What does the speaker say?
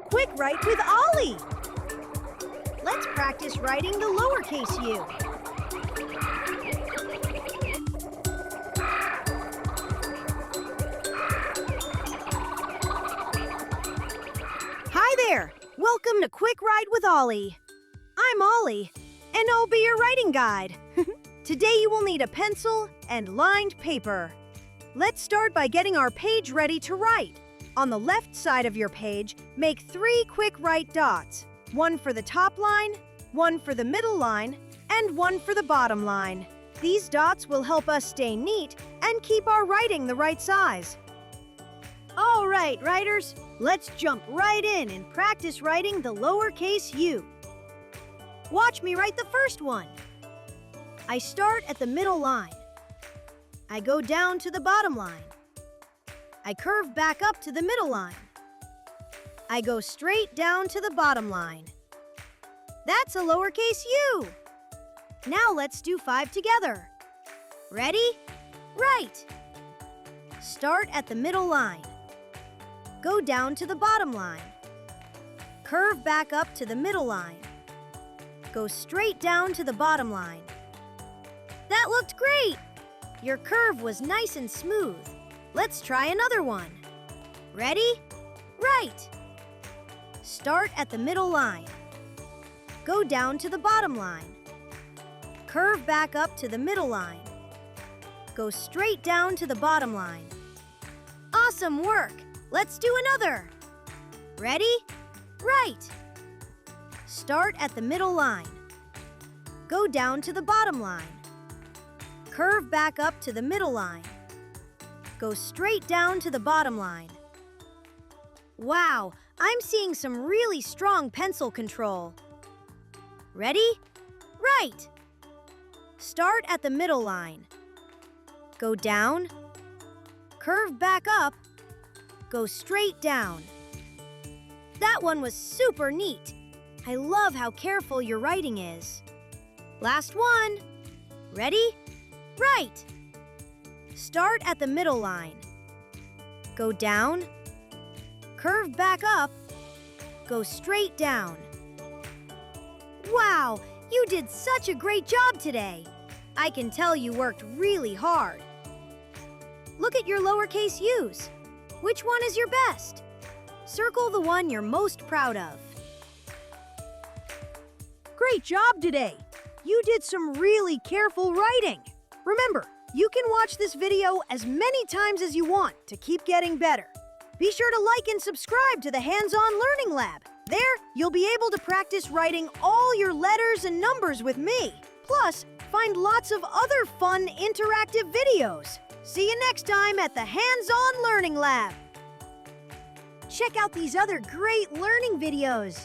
Quick Write with Ollie! Let's practice writing the lowercase u. Hi there! Welcome to Quick Write with Ollie. I'm Ollie, and I'll be your writing guide. Today you will need a pencil and lined paper. Let's start by getting our page ready to write. On the left side of your page, make 3 quick write dots. One for the top line, one for the middle line, and one for the bottom line. These dots will help us stay neat and keep our writing the right size. All right, writers, let's jump right in and practice writing the lowercase u. Watch me write the first one. I start at the middle line. I go down to the bottom line. I curve back up to the middle line. I go straight down to the bottom line. That's a lowercase u. Now let's do 5 together. Ready? Write. Start at the middle line. Go down to the bottom line. Curve back up to the middle line. Go straight down to the bottom line. That looked great! Your curve was nice and smooth. Let's try another one. Ready? Write. Start at the middle line. Go down to the bottom line. Curve back up to the middle line. Go straight down to the bottom line. Awesome work! Let's do another. Ready? Write. Start at the middle line. Go down to the bottom line. Curve back up to the middle line. Go straight down to the bottom line. Wow, I'm seeing some really strong pencil control. Ready? Write. Start at the middle line. Go down. Curve back up. Go straight down. That one was super neat. I love how careful your writing is. Last one. Ready? Write. Start at the middle line. Go down. Curve back up. Go straight down. Wow, you did such a great job today. I can tell you worked really hard. Look at your lowercase u's. Which one is your best? Circle the one you're most proud of. Great job today! You did some really careful writing. Remember, you can watch this video as many times as you want to keep getting better. Be sure to like and subscribe to the Hands-On Learning Lab. There, you'll be able to practice writing all your letters and numbers with me. Plus, find lots of other fun interactive videos. See you next time at the Hands-On Learning Lab. Check out these other great learning videos.